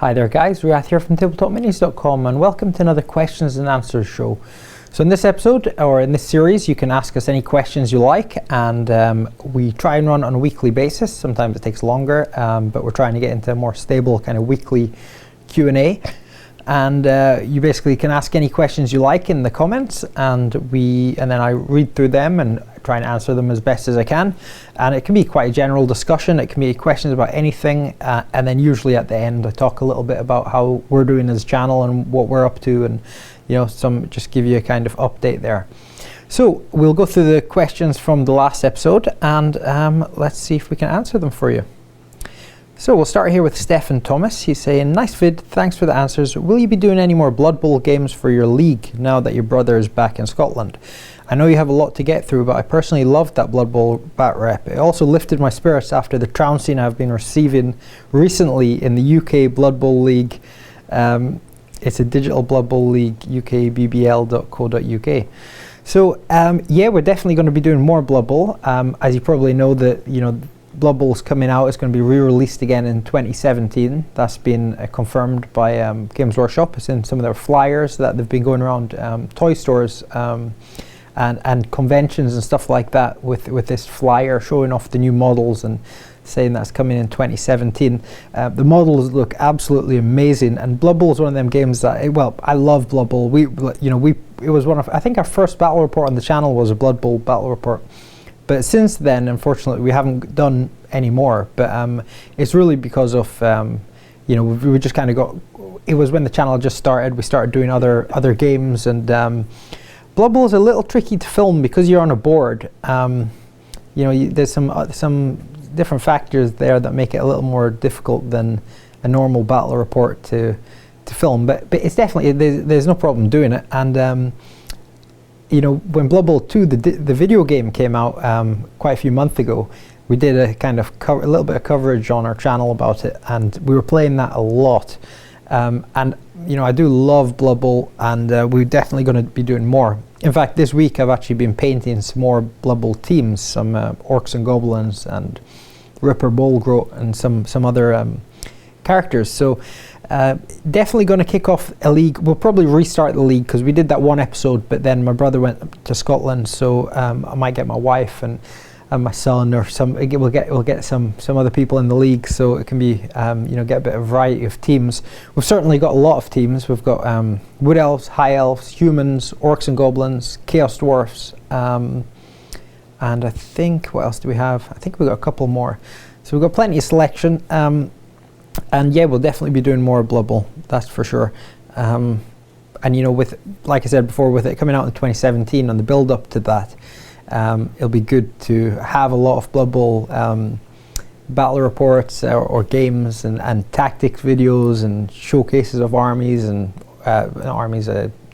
Hi there guys, Riath here from tabletopminis.com and welcome to another questions and answers show. So in this episode, or in this series, you can ask us any questions you like, and we try and run on a weekly basis. Sometimes it takes longer, but we're trying to get into a more stable kind of weekly Q&A. And you basically can ask any questions you like in the comments, and then I read through them and try and answer them as best as I can. And it can be quite a general discussion. It can be questions about anything, and then usually at the end I talk a little bit about how we're doing as a channel and what we're up to, and just give you a kind of update there. So we'll go through the questions from the last episode, and let's see if we can answer them for you. So we'll start here with Stephen Thomas. He's saying, nice vid, thanks for the answers. Will you be doing any more Blood Bowl games for your league now that your brother is back in Scotland? I know you have a lot to get through, but I personally loved that Blood Bowl bat rep. It also lifted my spirits after the trouncing I've been receiving recently in the UK Blood Bowl League. It's a digital Blood Bowl league, ukbbl.co.uk. So yeah, we're definitely going to be doing more Blood Bowl. As you probably know, Blood Bowl's coming out. It's going to be re-released again in 2017. That's been confirmed by Games Workshop. It's in some of their flyers that they've been going around toy stores and conventions and stuff like that with this flyer showing off the new models and saying that's coming in 2017. The models look absolutely amazing, and Blood Bowl is one of them games that, I love Blood Bowl. It was one of, I think our first battle report on the channel was a Blood Bowl battle report. But since then, unfortunately, we haven't done any more. But it's really because of, we just kind of got, it was when the channel just started, we started doing other games. And Blood Bowl is a little tricky to film because you're on a board. There's some different factors there that make it a little more difficult than a normal battle report to film. But it's definitely, there's no problem doing it. And when Blood Bowl 2, the video game came out quite a few months ago, we did a kind of a little bit of coverage on our channel about it, and we were playing that a lot. I do love Blood Bowl, and we're definitely going to be doing more. In fact, this week I've actually been painting some more Blood Bowl teams, some orcs and goblins, and Ripper Bolgrot, and some other characters. So definitely going to kick off a league. We'll probably restart the league because we did that one episode, but then my brother went to Scotland, so I might get my wife and my son, or we'll get some other people in the league, so it can be get a bit of variety of teams. We've certainly got a lot of teams. We've got wood elves, high elves, humans, orcs and goblins, chaos dwarfs, and I think, what else do we have? I think we've got a couple more. So we've got plenty of selection. And yeah, we'll definitely be doing more Blood Bowl, that's for sure. And with, like I said before, with it coming out in 2017 and the build up to that, it'll be good to have a lot of Blood Bowl battle reports or games and tactics videos and showcases of armies and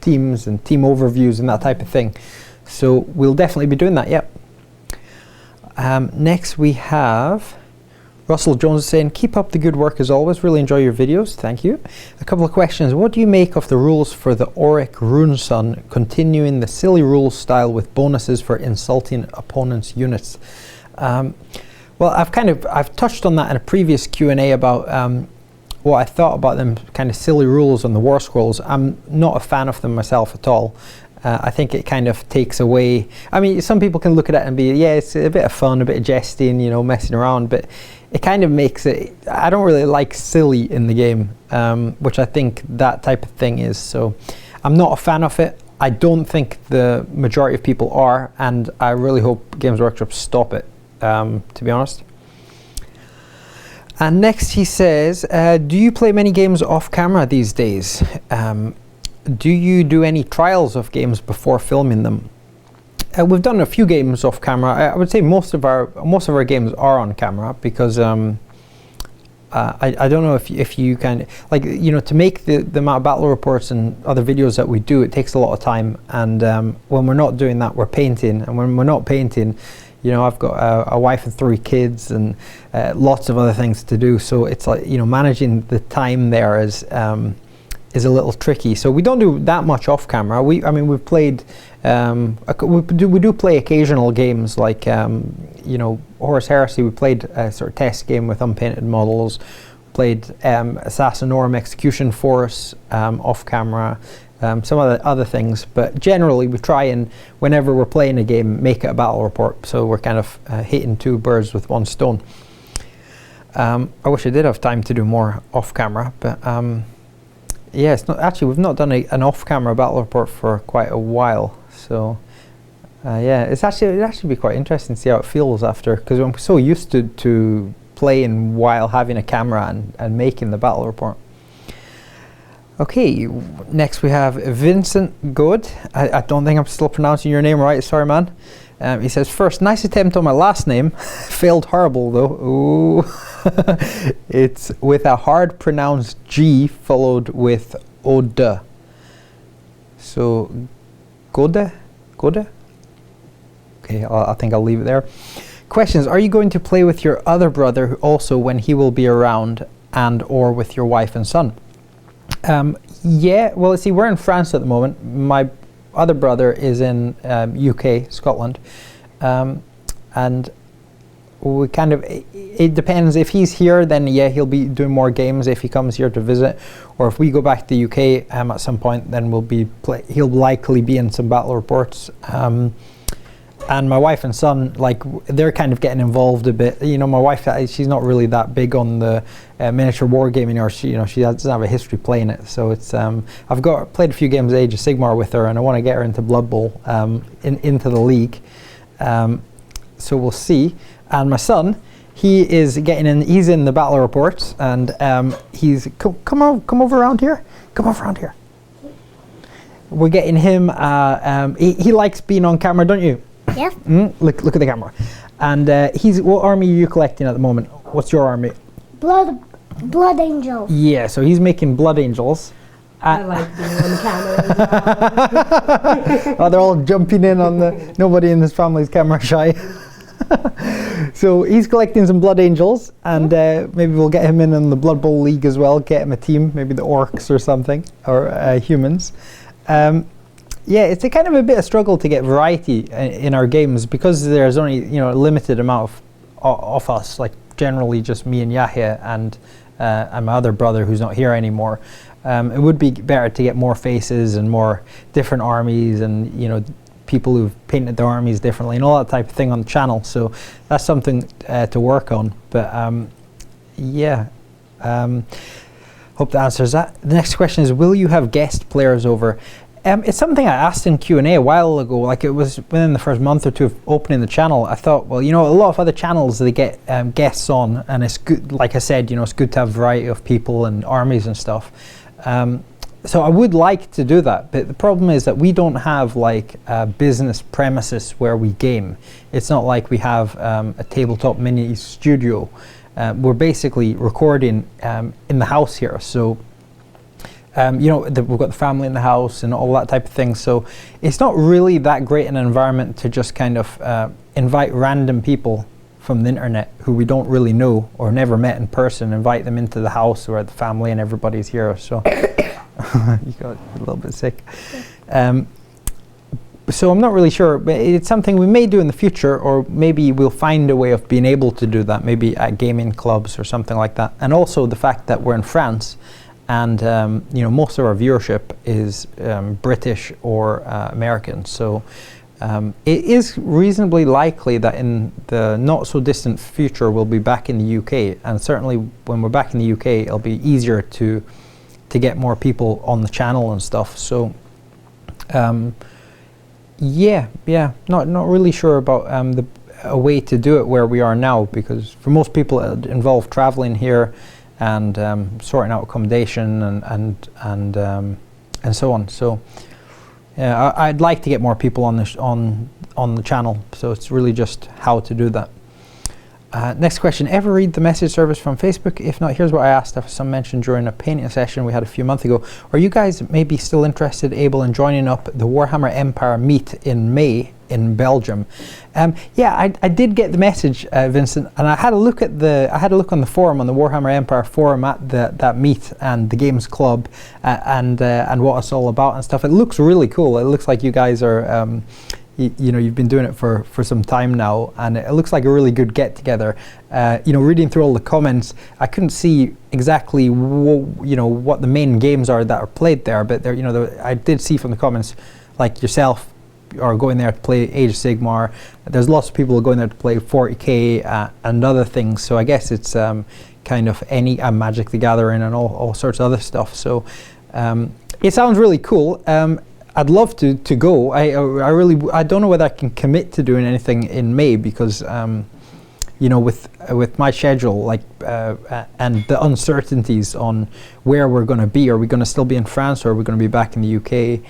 teams and team overviews and that type of thing. So we'll definitely be doing that, yep. Next we have Russell Jones saying, keep up the good work as always, really enjoy your videos, thank you. A couple of questions. What do you make of the rules for the Auric Runeson continuing the silly rules style with bonuses for insulting opponents' units? Well, I've touched on that in a previous Q&A about what I thought about them kind of silly rules on the War Scrolls. I'm not a fan of them myself at all. I think it kind of takes away, some people can look at it and be, yeah, it's a bit of fun, a bit of jesting, messing around, but it kind of makes it, I don't really like silly in the game, which I think that type of thing is. So I'm not a fan of it. I don't think the majority of people are, and I really hope Games Workshop stop it, to be honest. And next he says, do you play many games off camera these days? Do you do any trials of games before filming them? We've done a few games off camera. I would say most of our games are on camera because I don't know if you kind of to make the amount of battle reports and other videos that we do, it takes a lot of time. And when we're not doing that, we're painting, and when we're not painting, I've got a wife and 3 kids and lots of other things to do. So it's like managing the time there is a little tricky. So we don't do that much off camera. We've played we do play occasional games like Horus Heresy. We played a sort of test game with unpainted models. played Assassinorum Execution Force off camera, some of the other things, but generally we try and, whenever we're playing a game, make it a battle report, so we're kind of hitting two birds with one stone. I wish I did have time to do more off camera, but yeah, it's not actually, we've not done an off camera battle report for quite a while, so yeah, it'd actually be quite interesting to see how it feels after, because I'm so used to playing while having a camera and making the battle report. Okay, next we have Vincent Good. I don't think I'm still pronouncing your name right, sorry man. He says, first, nice attempt on my last name. Failed horrible though. Ooh. It's with a hard pronounced G followed with Ode. So, Gode? Okay, I think I'll leave it there. Questions, are you going to play with your other brother also when he will be around, and or with your wife and son? Yeah, well, see, we're in France at the moment. My other brother is in UK, Scotland, and we kind of, it depends. If he's here, then yeah, he'll be doing more games if he comes here to visit, or if we go back to the UK at some point, then he'll likely be in some battle reports. And my wife and son, like, they're kind of getting involved a bit. You know, my wife, she's not really that big on the miniature wargaming, or she doesn't have a history playing it. So it's I've played a few games of Age of Sigmar with her, and I want to get her into Blood Bowl, into the league. So we'll see. And my son, he is getting in. He's in the battle reports, and he's come over around here. Come over around here. We're getting him. He likes being on camera, don't you? Yeah. Look at the camera. And what army are you collecting at the moment? What's your army? Blood Angels. Yeah, so he's making Blood Angels. I like being on the camera as well. Oh, they're all jumping in on the... Nobody in this family's camera shy. So he's collecting some Blood Angels, and maybe we'll get him in the Blood Bowl League as well, get him a team, maybe the Orcs or something, or humans. Yeah, it's a kind of a bit of struggle to get variety in our games, because there's only a limited amount of us, like generally just me and Yahya and my other brother who's not here anymore. It would be better to get more faces and more different armies, and people who've painted their armies differently and all that type of thing on the channel. So that's something to work on. But yeah, hope that answers that. The next question is, will you have guest players over? It's something I asked in Q&A a while ago, like it was within the first month or two of opening the channel. I thought, well, a lot of other channels, they get guests on, and it's good, like I said, it's good to have variety of people and armies and stuff. So I would like to do that, but the problem is that we don't have like a business premises where we game. It's not like we have a tabletop mini studio. We're basically recording in the house here, so we've got the family in the house and all that type of thing, so it's not really that great an environment to just kind of invite random people from the internet who we don't really know or never met in person, invite them into the house where the family and everybody's here. So you got a little bit sick. So I'm not really sure, but it's something we may do in the future, or maybe we'll find a way of being able to do that, maybe at gaming clubs or something like that. And also the fact that we're in France, and most of our viewership is British or American, so it is reasonably likely that in the not so distant future we'll be back in the UK, and certainly when we're back in the UK it'll be easier to get more people on the channel and stuff. So yeah, not really sure about a way to do it where we are now, because for most people it involves traveling here and sorting out accommodation and so on. So yeah, I'd like to get more people on the channel. So it's really just how to do that. Next question: ever read the message service from Facebook? If not, here's what I asked after some mention during a painting session we had a few months ago. Are you guys maybe still interested, able in joining up the Warhammer Empire meet in May in Belgium? Yeah, I did get the message, Vincent, and I had a look on the forum, on the Warhammer Empire forum at that meet and the Games Club and what it's all about and stuff. It looks really cool. It looks like you guys are you've been doing it for some time now, and it looks like a really good get together. Reading through all the comments, I couldn't see exactly what the main games are that are played there, but I did see from the comments, like yourself are going there to play Age of Sigmar. There's lots of people going there to play 40k and other things. So I guess it's kind of any Magic the Gathering and all sorts of other stuff. So it sounds really cool. I'd love to go. I don't know whether I can commit to doing anything in May because with my schedule and the uncertainties on where we're going to be. Are we going to still be in France, or are we going to be back in the UK?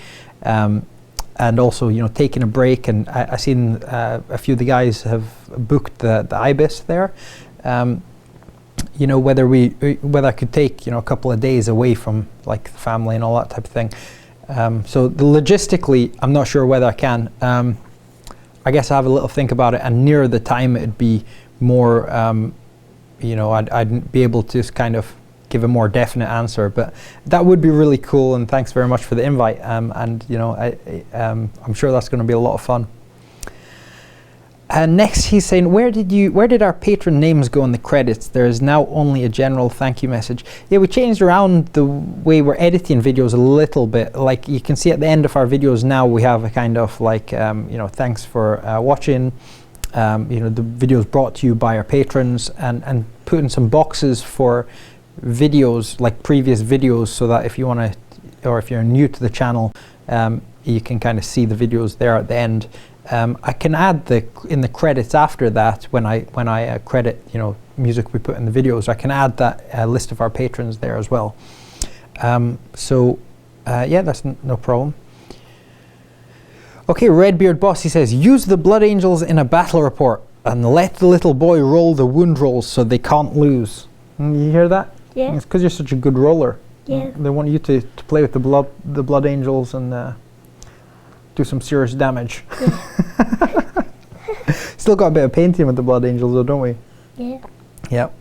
And also, taking a break. And I've seen a few of the guys have booked the Ibis there. Whether I could take a couple of days away from like the family and all that type of thing. So logistically, I'm not sure whether I can. I guess I have a little think about it, and near the time it'd be more, I'd be able to kind of give a more definite answer. But that would be really cool, and thanks very much for the invite. I'm sure that's going to be a lot of fun. Next, he's saying, where did our patron names go in the credits? There is now only a general thank you message. Yeah, we changed around the way we're editing videos a little bit. Like you can see at the end of our videos now, we have a kind of like, thanks for watching. The videos brought to you by our patrons, and putting some boxes for videos, like previous videos, so that if you want to, or if you're new to the channel, you can kind of see the videos there at the end. I can add in the credits after that, when I credit music we put in the videos, I can add that list of our patrons there as well. That's no problem. Okay, Redbeard Boss, he says, use the Blood Angels in a battle report and let the little boy roll the wound rolls so they can't lose. You hear that? Yeah. It's because you're such a good roller. Yeah. They want you to play with the Blood Angels and do some serious damage. Yeah. Still got a bit of painting with the Blood Angels though, don't we? Yeah. Yep.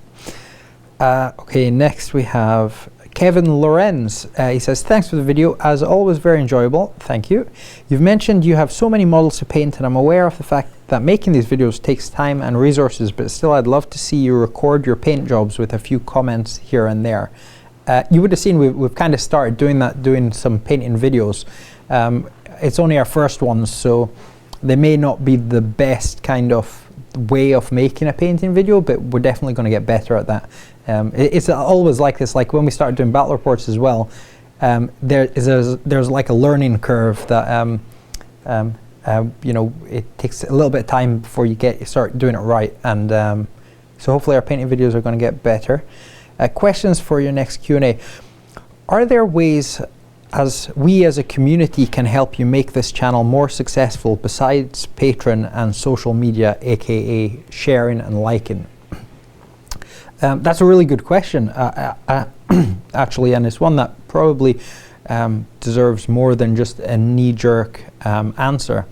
Okay, next we have Kevin Lorenz. He says, thanks for the video, as always very enjoyable. Thank you. You've mentioned you have so many models to paint, and I'm aware of the fact that making these videos takes time and resources, but still I'd love to see you record your paint jobs with a few comments here and there. You would have seen we've kind of started doing some painting videos. It's only our first ones, so they may not be the best kind of way of making a painting video, but we're definitely going to get better at that. It's always like this, like when we started doing battle reports as well, there's like a learning curve that it takes a little bit of time before you start doing it right, and so hopefully our painting videos are going to get better. Questions for your next Q&A. Are there ways as we as a community can help you make this channel more successful besides Patreon and social media, aka sharing and liking? That's a really good question, actually, and it's one that probably deserves more than just a knee-jerk answer,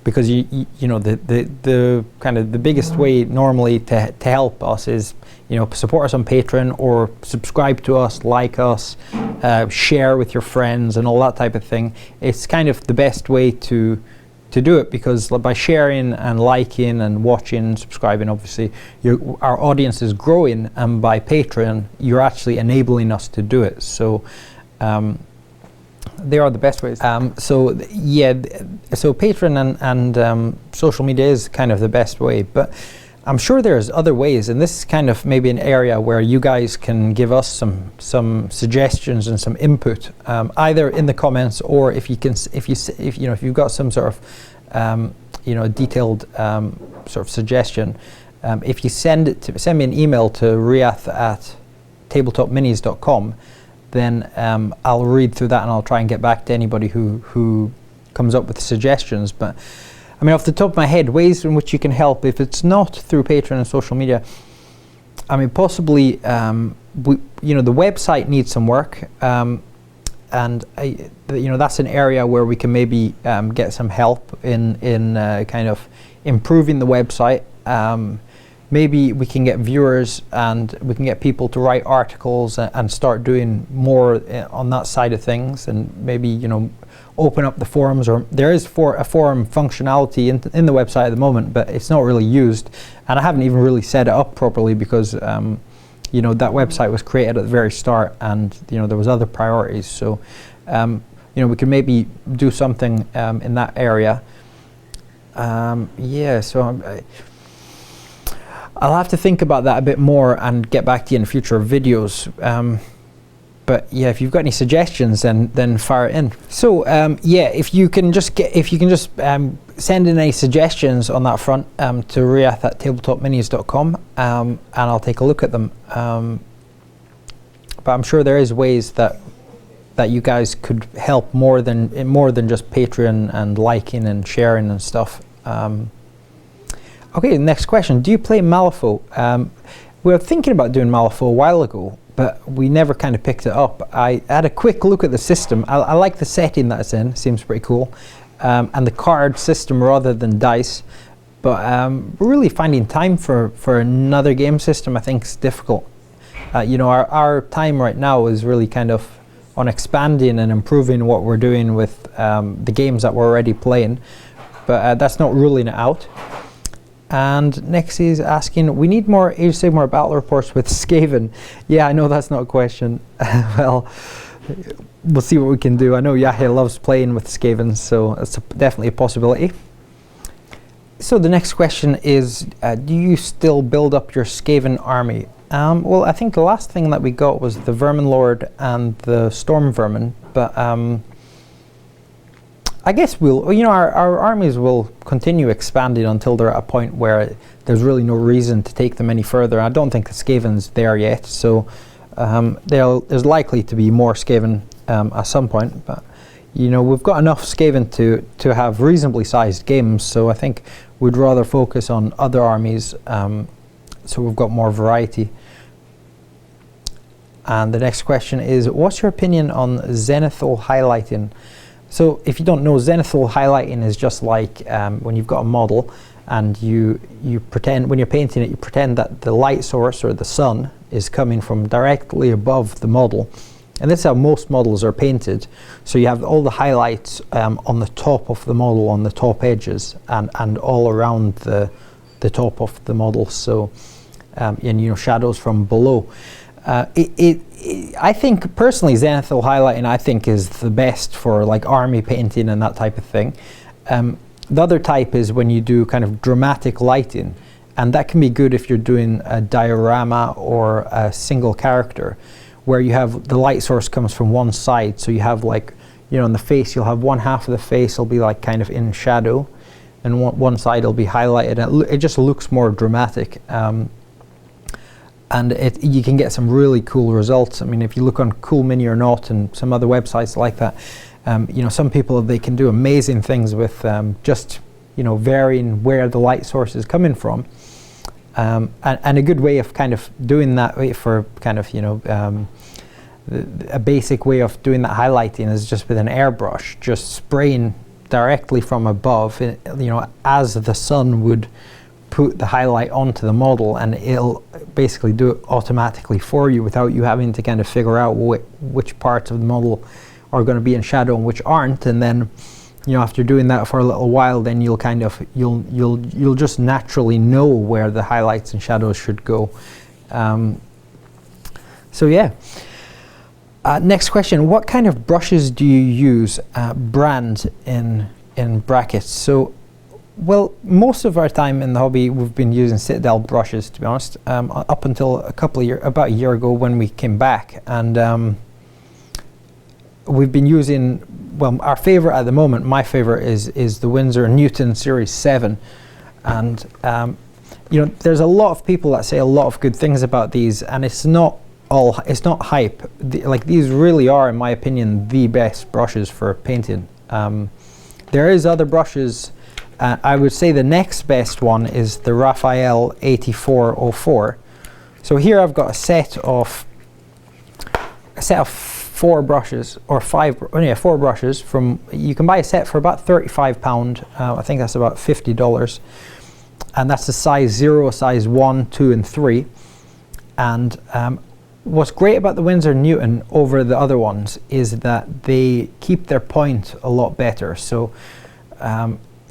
because the kind of the biggest way normally to help us is support us on Patreon, or subscribe to us, like us, share with your friends and all that type of thing. It's kind of the best way to do it, because by sharing and liking and watching and subscribing, obviously our audience is growing, and by Patreon you're actually enabling us to do it. So they are the best ways. So Patreon and social media is kind of the best way, but I'm sure there's other ways, and this is kind of maybe an area where you guys can give us some suggestions and some input, either in the comments, or if you've got some sort of detailed sort of suggestion, if you send me an email to riath@tabletopminis.com, then I'll read through that and I'll try and get back to anybody who comes up with suggestions. But I mean, off the top of my head, ways in which you can help, if it's not through Patreon and social media, I mean, possibly, the website needs some work, and that's an area where we can maybe get some help in kind of improving the website. Maybe we can get viewers and we can get people to write articles and start doing more on that side of things, and maybe open up the forums, or there is a forum functionality in the website at the moment, but it's not really used, and I haven't even really set it up properly because you know, that website was created at the very start, and you know, there was other priorities. So you know, we could maybe do something in that area. Yeah, so I'll have to think about that a bit more and get back to you in future videos. But yeah, if you've got any suggestions, then fire it in. So yeah, if you can just send in any suggestions on that front to riath@tabletopminis.com, and I'll take a look at them. But I'm sure there is ways that you guys could help more than just Patreon and liking and sharing and stuff. Okay, next question. Do you play Malifaux? We were thinking about doing Malifaux a while ago, but we never kind of picked it up. I had a quick look at the system. I like the setting that it's in. Seems pretty cool. And the card system rather than dice. But really finding time for another game system, I think, is difficult. You know, our time right now is really kind of on expanding and improving what we're doing with the games that we're already playing. But that's not ruling it out. And next is asking, we need more Age of Sigmar battle reports with Skaven. Yeah, I know that's not a question. Well, we'll see what we can do. I know Yahya loves playing with Skaven, so it's definitely a possibility. So the next question is, do you still build up your Skaven army? Well, I think the last thing that we got was the Vermin Lord and the Storm Vermin, but I guess we'll, you know, our armies will continue expanding until they're at a point where there's really no reason to take them any further. I don't think the Skaven's there yet, so there's likely to be more Skaven at some point, but you know, we've got enough Skaven to have reasonably sized games, so I think we'd rather focus on other armies, so we've got more variety. And the next question is, what's your opinion on zenithal highlighting? So if you don't know, zenithal highlighting is just like when you've got a model and you pretend, when you're painting it, you pretend that the light source or the sun is coming from directly above the model. And this is how most models are painted. So you have all the highlights on the top of the model, on the top edges, and all around the top of the model. So and you know, shadows from below. I think personally, zenithal highlighting I think is the best for like army painting and that type of thing. The other type is when you do kind of dramatic lighting, and that can be good if you're doing a diorama or a single character, where you have the light source comes from one side. So you have, like, you know, in the face you'll have one half of the face will be like kind of in shadow, and one side will be highlighted. It just looks more dramatic. And you can get some really cool results. I mean, if you look on Cool Mini or Not and some other websites like that, you know, some people, they can do amazing things with just, you know, varying where the light source is coming from. And a good way of kind of doing that for kind of, you know, a basic way of doing that highlighting is just with an airbrush, just spraying directly from above, you know, as the sun would put the highlight onto the model, and it'll basically do it automatically for you without you having to kind of figure out which parts of the model are going to be in shadow and which aren't. And then, you know, after doing that for a little while, then you'll kind of you'll just naturally know where the highlights and shadows should go. So yeah. Next question: what kind of brushes do you use? Brand in brackets. So, well, most of our time in the hobby we've been using Citadel brushes, to be honest, up until about a year ago when we came back, and we've been using, well, our favorite at the moment, my favorite is the Winsor & Newton Series 7, and you know, there's a lot of people that say a lot of good things about these, and it's not hype. Like, these really are, in my opinion, the best brushes for painting. There is other brushes. I would say the next best one is the Raphael 8404. So here I've got a set of 4 brushes, or 4 brushes from, you can buy a set for about £35. I think that's about $50. And that's the size 0, size 1, 2 and 3. And what's great about the Winsor & Newton over the other ones is that they keep their point a lot better. So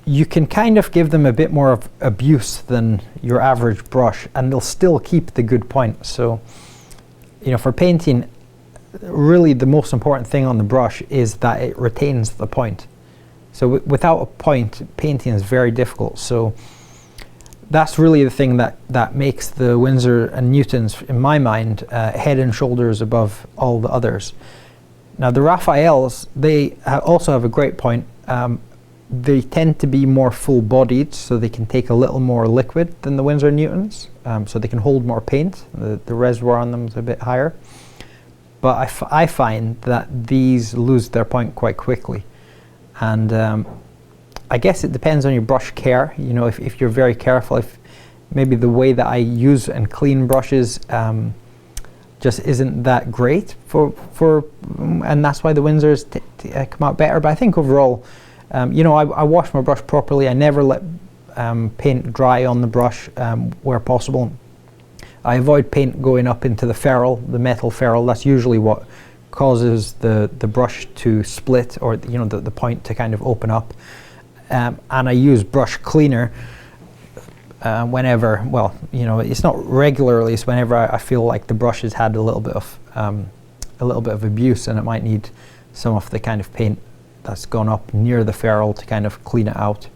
you can kind of give them a bit more of abuse than your average brush, and they'll still keep the good point. So, you know, for painting, really the most important thing on the brush is that it retains the point. So without a point, painting is very difficult. So that's really the thing that makes the Winsor & Newtons, in my mind, head and shoulders above all the others. Now the Raphaels, they also have a great point. They tend to be more full-bodied, so they can take a little more liquid than the Winsor & Newtons, so they can hold more paint. The reservoir on them is a bit higher. But I find that these lose their point quite quickly. And I guess it depends on your brush care. You know, if you're very careful, if maybe the way that I use and clean brushes just isn't that great and that's why the Winsors come out better. But I think overall, you know, I wash my brush properly. I never let paint dry on the brush where possible. I avoid paint going up into the ferrule, the metal ferrule. That's usually what causes the brush to split, or you know, the point to kind of open up. And I use brush cleaner whenever, well, you know, it's not regularly. It's whenever I feel like the brush has had a little bit of abuse, and it might need some of the kind of paint that's gone up near the ferrule to kind of clean it out.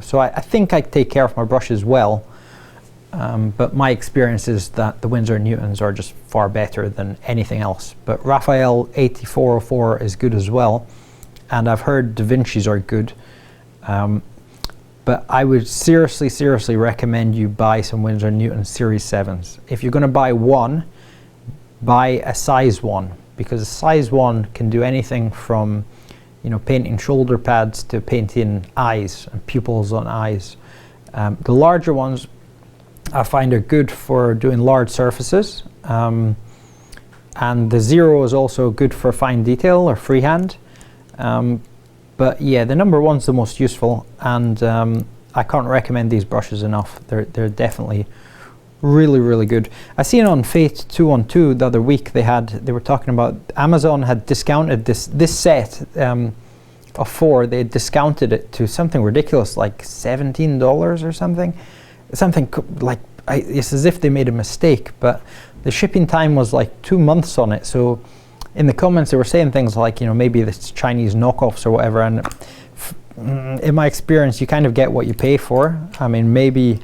So I think I take care of my brushes well, but my experience is that the Winsor & Newtons are just far better than anything else. But Raphael 8404 is good as well, and I've heard Da Vinci's are good. But I would seriously recommend you buy some Winsor & Newton Series 7s. If you're going to buy one, buy a size 1, because a size 1 can do anything from, you know, painting shoulder pads to painting eyes and pupils on eyes. The larger ones I find are good for doing large surfaces, and the 0 is also good for fine detail or freehand. But yeah, the number 1's the most useful, and I can't recommend these brushes enough. They're definitely really good. I seen on Fate 212 the other week they were talking about Amazon had discounted this set of 4. They discounted it to something ridiculous, like $17 or something like, it's as if they made a mistake, but the shipping time was like 2 months on it. So in the comments they were saying things like, you know, maybe it's Chinese knockoffs or whatever, and in my experience you kind of get what you pay for. I mean, maybe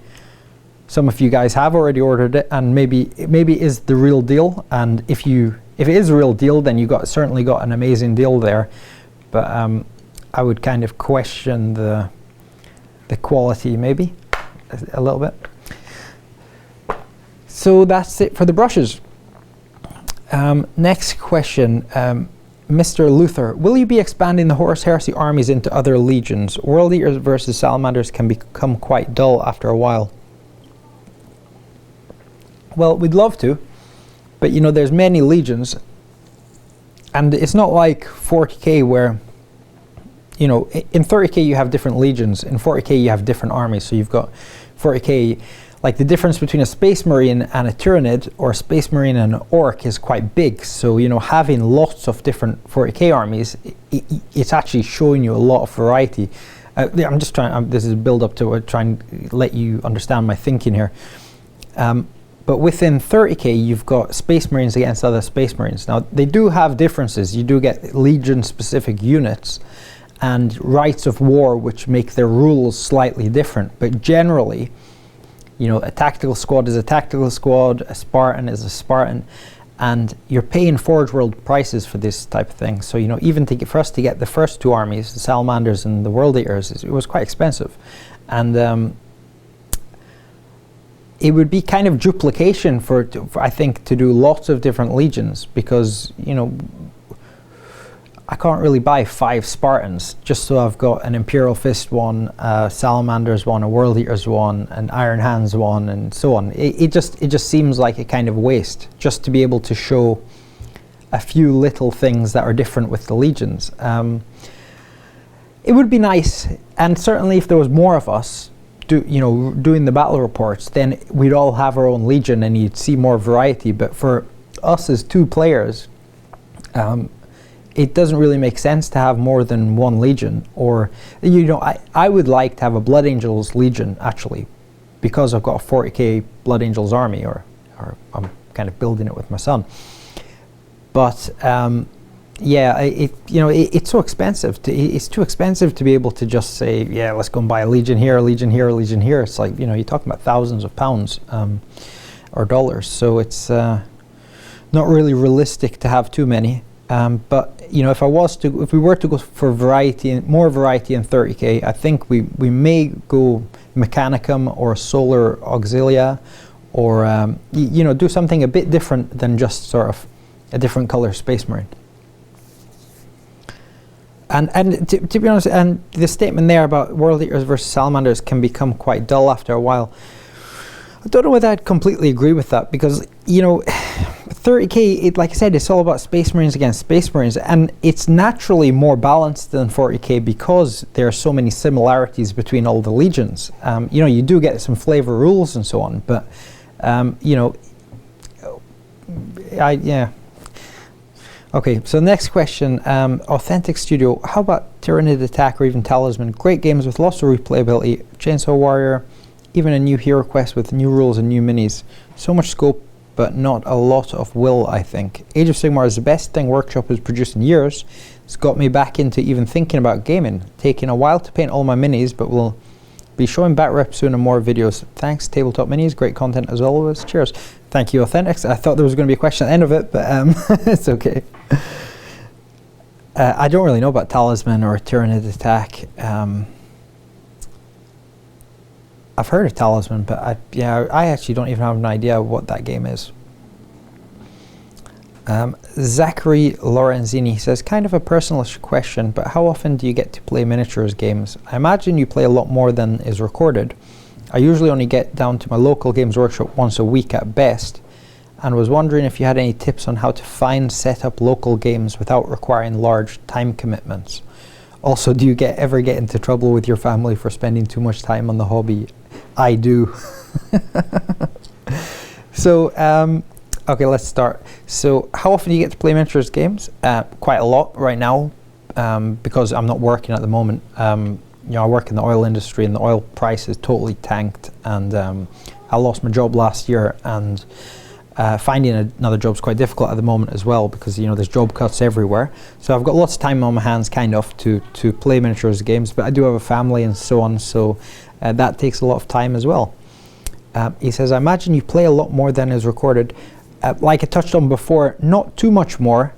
some of you guys have already ordered it, and maybe it is the real deal, and if it is a real deal, then you certainly got an amazing deal there. But I would kind of question the quality maybe a little bit. So that's it for the brushes. Next question, Mr. Luther, will you be expanding the Horus Heresy armies into other legions? World Eaters versus Salamanders can become quite dull after a while. Well, we'd love to, but you know, there's many legions, and it's not like 40k where, you know, in 30k you have different legions, in 40k you have different armies. So you've got 40k, like the difference between a Space Marine and a Tyranid, or a Space Marine and an Orc, is quite big. So, you know, having lots of different 40k armies, it's actually showing you a lot of variety. I'm just trying, this is a build up to try and let you understand my thinking here. But within 30k you've got Space Marines against other Space Marines. Now they do have differences. You do get Legion specific units and rights of war which make their rules slightly different, but generally, you know, a tactical squad is a tactical squad, a Spartan is a Spartan, and you're paying Forge World prices for this type of thing. So, you know, even for us to get the first 2 armies, the Salamanders and the World Eaters, it was quite expensive. And it would be kind of duplication for I think, to do lots of different legions, because, you know, I can't really buy 5 Spartans just so I've got an Imperial Fist one, Salamanders one, a World Eaters one, an Iron Hands one, and so on. It just seems like a kind of waste just to be able to show a few little things that are different with the legions. It would be nice, and certainly if there was more of us doing the battle reports, then we'd all have our own legion and you'd see more variety. But for us as 2 players, it doesn't really make sense to have more than 1 legion. Or, I would like to have a Blood Angels legion, actually, because I've got a 40k Blood Angels army, or I'm kind of building it with my son. But yeah, it's so expensive. It's too expensive to be able to just say, yeah, let's go and buy a legion here, a legion here, a legion here. It's like, you're talking about thousands of pounds or dollars. So it's not really realistic to have too many. But if we were to go for more variety in 30k, I think we may go Mechanicum or Solar Auxilia, or do something a bit different than just sort of a different color Space Marine. And to be honest, and the statement there about World Eaters versus Salamanders can become quite dull after a while. I don't know whether I'd completely agree with that, because 30k, like I said, it's all about Space Marines against Space Marines, and it's naturally more balanced than 40k because there are so many similarities between all the legions. You do get some flavor rules and so on, but yeah. Okay, so next question, Authentic Studio, how about Tyranid Attack or even Talisman? Great games with lots of replayability, Chainsaw Warrior, even a new Hero Quest with new rules and new minis. So much scope, but not a lot of will, I think. Age of Sigmar is the best thing Workshop has produced in years. It's got me back into even thinking about gaming. Taking a while to paint all my minis, but we'll be showing back rep soon and more videos. Thanks, Tabletop Minis, great content as always. Cheers. Thank you, Authentics. I thought there was going to be a question at the end of it, but it's okay. I don't really know about Talisman or Tyranid Attack. I've heard of Talisman, but I actually don't even have an idea what that game is. Zachary Lorenzini says, kind of a personal question, but how often do you get to play miniatures games? I imagine you play a lot more than is recorded. I usually only get down to my local Games Workshop once a week at best, and was wondering if you had any tips on how to find, set up local games without requiring large time commitments. Also, do you ever get into trouble with your family for spending too much time on the hobby? I do. So, okay, let's start. So, how often do you get to play miniatures games? Quite a lot right now, because I'm not working at the moment. I work in the oil industry, and the oil price is totally tanked. And I lost my job last year, and finding another job is quite difficult at the moment as well, because there's job cuts everywhere. So I've got lots of time on my hands, kind of, to play miniatures games. But I do have a family and so on, so that takes a lot of time as well. He says, I imagine you play a lot more than is recorded. Like I touched on before, not too much more.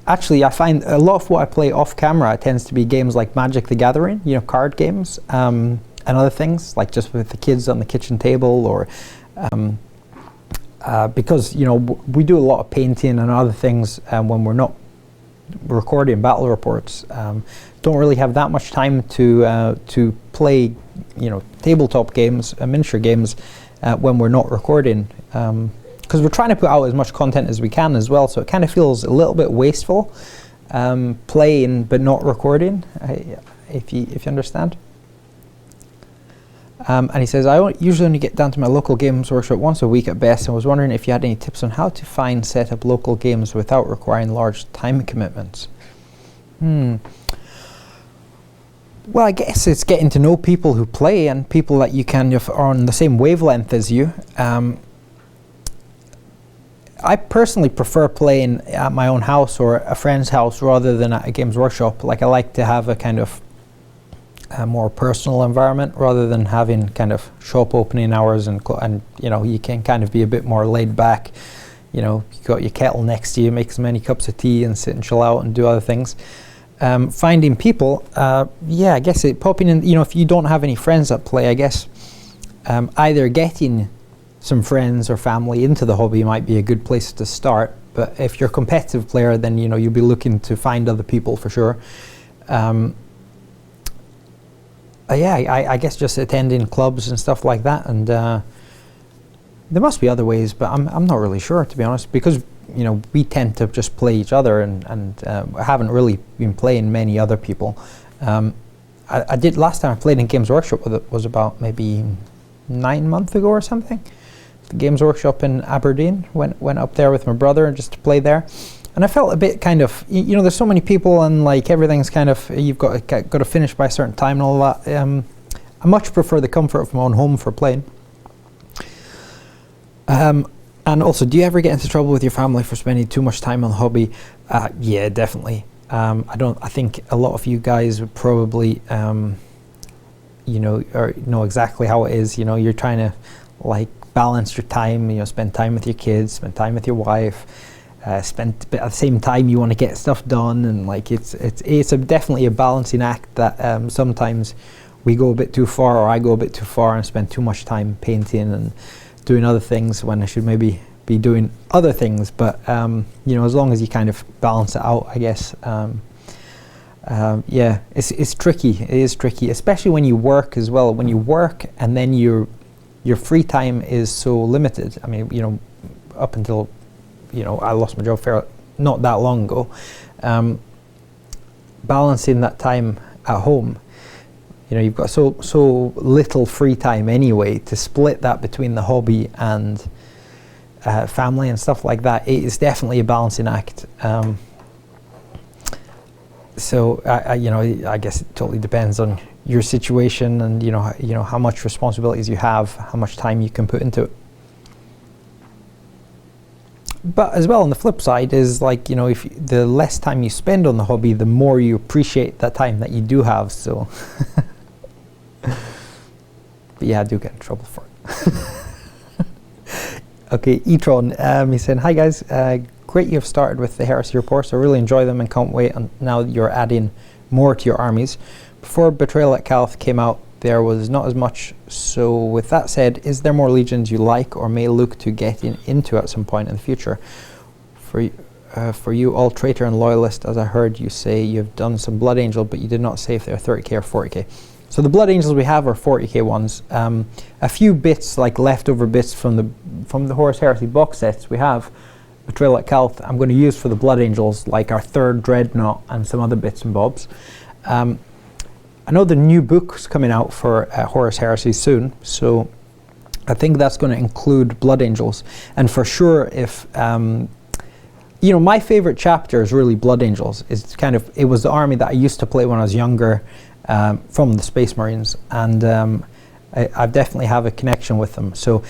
Actually, I find a lot of what I play off camera tends to be games like Magic the Gathering, card games, and other things, like just with the kids on the kitchen table, or because we do a lot of painting and other things when we're not recording battle reports. Don't really have that much time to play tabletop games, miniature games, when we're not recording, because we're trying to put out as much content as we can as well, so it kind of feels a little bit wasteful playing but not recording, if you understand. And he says, I usually only get down to my local Games Workshop once a week at best, and was wondering if you had any tips on how to set up local games without requiring large time commitments. Well, I guess it's getting to know people who play, and people that you kind of are on the same wavelength as you. I personally prefer playing at my own house or a friend's house rather than at a Games Workshop. Like, I like to have a kind of a more personal environment rather than having kind of shop opening hours, and you can kind of be a bit more laid back. You got your kettle next to you, make as many cups of tea and sit and chill out and do other things. Finding people, I guess popping in, if you don't have any friends that play, I guess either getting some friends or family into the hobby might be a good place to start. But if you're a competitive player, then you'll be looking to find other people for sure. I guess just attending clubs and stuff like that, and there must be other ways, but I'm not really sure, to be honest, because we tend to just play each other, and haven't really been playing many other people. I did last time I played in Games Workshop was about maybe 9 months ago or something. the Games Workshop in Aberdeen. Went up there with my brother just to play there, and I felt a bit kind of, you know, there's so many people and like everything's kind of, you've got to finish by a certain time and all that. I much prefer the comfort of my own home for playing. And also, do you ever get into trouble with your family for spending too much time on the hobby? Yeah, definitely. I think a lot of you guys would probably, you know exactly how it is. You know, you're trying to like balance your time. You know, spend time with your kids, spend time with your wife. But at the same time, you want to get stuff done, and like it's definitely a balancing act that sometimes we go a bit too far, or I go a bit too far and spend too much time painting and doing other things when I should maybe be doing other things. But you know, as long as you kind of balance it out, I guess. Yeah, it's tricky. It is tricky, especially when you work as well. When you work and then your free time is so limited. I mean, you know, up until, you know, I lost my job not that long ago. Balancing that time at home, you know, you've got so little free time anyway, to split that between the hobby and family and stuff like that. It is definitely a balancing act. So you know, I guess it totally depends on your situation and you know how much responsibilities you have, how much time you can put into it. But as well, on the flip side is like, you know, if the less time you spend on the hobby, the more you appreciate that time that you do have. So, but yeah, I do get in trouble for it. Okay, E-tron, he's saying, hi guys, great you have started with the Heresy reports. I really enjoy them and can't wait now you're adding more to your armies. Before Betrayal at Calth came out, there was not as much. So with that said, is there more legions you like or may look to getting into at some point in the future? For you all traitor and loyalist, as I heard you say, you've done some Blood Angel, but you did not say if they're 30k or 40k. So the Blood Angels we have are 40k ones. A few bits, like leftover bits from the Horus Heresy box sets we have, Betrayal at Calth, I'm going to use for the Blood Angels, like our third Dreadnought and some other bits and bobs. I know the new book's coming out for Horus Heresy soon, so I think that's going to include Blood Angels. And for sure, if you know, my favorite chapter is really Blood Angels. It was the army that I used to play when I was younger, from the Space Marines, and I definitely have a connection with them. So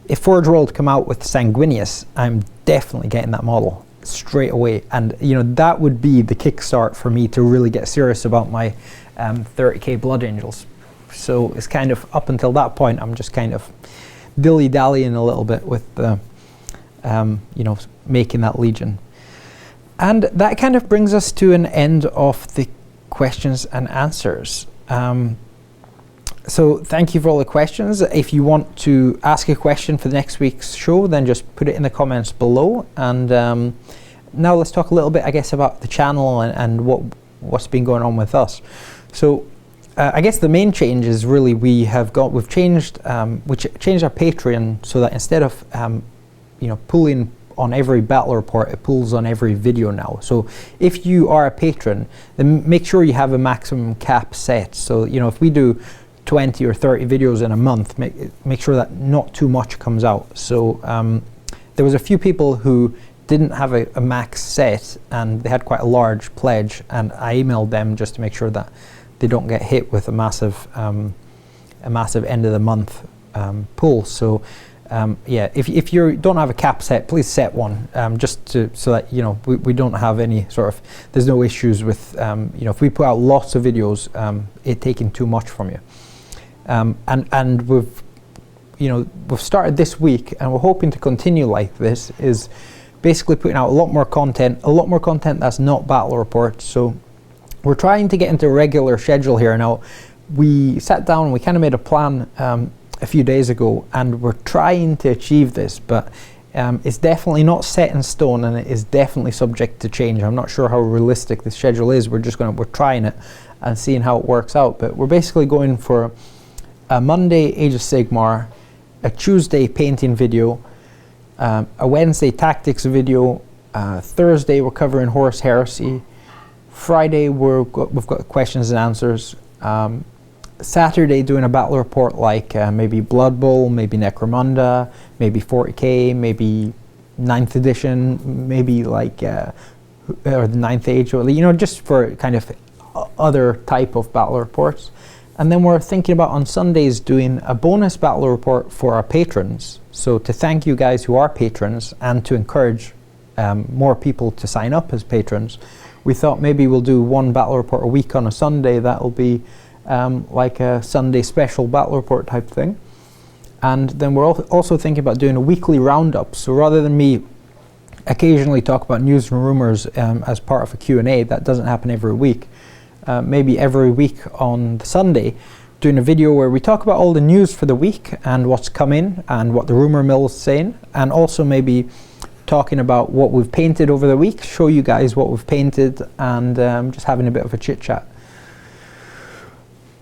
if Forge World come out with Sanguinius, I'm definitely getting that model straight away, and you know, that would be the kickstart for me to really get serious about my 30k Blood Angels. So it's kind of, up until that point, I'm just kind of dilly-dallying a little bit with you know, making that legion. And that kind of brings us to an end of the questions and answers. So thank you for all the questions. If you want to ask a question for the next week's show, then just put it in the comments below. And now let's talk a little bit, I guess, about the channel and what's been going on with us. So I guess the main change is really we've changed our Patreon so that instead of you know, pulling on every battle report, it pulls on every video now. So if you are a patron, then make sure you have a maximum cap set. So you know, if we do 20 or 30 videos in a month, make sure that not too much comes out. So there was a few people who didn't have a max set and they had quite a large pledge, and I emailed them just to make sure that they don't get hit with a massive end of the month pull. So yeah, if you don't have a cap set, please set one, so that you know we don't have any sort of, there's no issues with you know, if we put out lots of videos, it taking too much from you. And we've started this week, and we're hoping to continue like this, is basically putting out a lot more content that's not battle reports. So we're trying to get into a regular schedule here now. We sat down and we kind of made a plan a few days ago, and we're trying to achieve this, but it's definitely not set in stone, and it is definitely subject to change. I'm not sure how realistic the schedule is. We're trying it and seeing how it works out. But we're basically going for a Monday Age of Sigmar, a Tuesday painting video, a Wednesday tactics video, Thursday we're covering Horus Heresy, Friday we've got questions and answers, Saturday doing a battle report like maybe Blood Bowl, maybe Necromunda, maybe 40k, maybe 9th edition, maybe like or the 9th age, or just for kind of other type of battle reports. And then we're thinking about on Sundays doing a bonus battle report for our patrons. So to thank you guys who are patrons and to encourage more people to sign up as patrons, we thought maybe we'll do one battle report a week on a Sunday. That'll be like a Sunday special battle report type thing. And then we're also thinking about doing a weekly roundup. So rather than me occasionally talk about news and rumors as part of a Q&A, that doesn't happen every week. Maybe every week on the Sunday, doing a video where we talk about all the news for the week and what's come in and what the rumor mill is saying, and also maybe talking about what we've painted over the week, show you guys what we've painted, and just having a bit of a chit chat.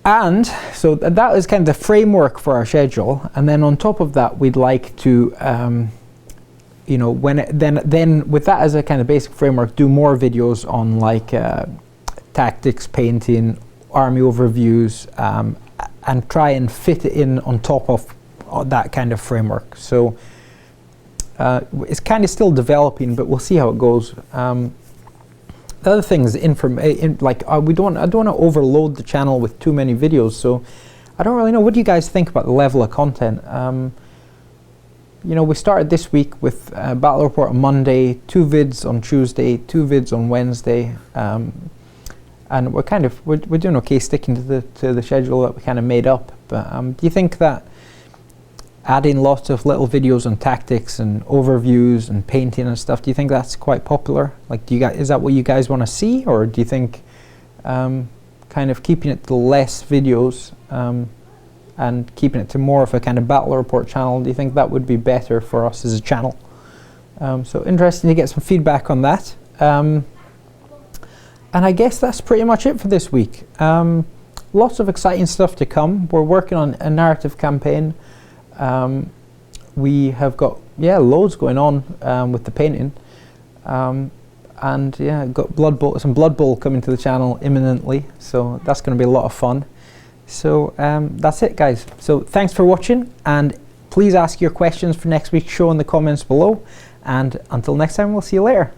And so that is kind of the framework for our schedule. And then on top of that, we'd like to, then with that as a kind of basic framework, do more videos on like tactics, painting, army overviews, and try and fit it in on top of that kind of framework. So it's kind of still developing, but we'll see how it goes. The other thing is I don't want to overload the channel with too many videos, so I don't really know. What do you guys think about the level of content? We started this week with Battle Report on Monday, 2 vids on Tuesday, 2 vids on Wednesday, and we're doing okay sticking to the schedule that we kind of made up. But do you think that adding lots of little videos on tactics and overviews and painting and stuff, do you think that's quite popular? Like, is that what you guys want to see, or do you think kind of keeping it to less videos and keeping it to more of a kind of battle report channel, do you think that would be better for us as a channel? So interesting to get some feedback on that. And I guess that's pretty much it for this week. Lots of exciting stuff to come. We're working on a narrative campaign. We have got loads going on with the painting, and got some Blood Bowl coming to the channel imminently, so that's going to be a lot of fun. So that's it, guys. So thanks for watching, and please ask your questions for next week's show in the comments below, and until next time, we'll see you later.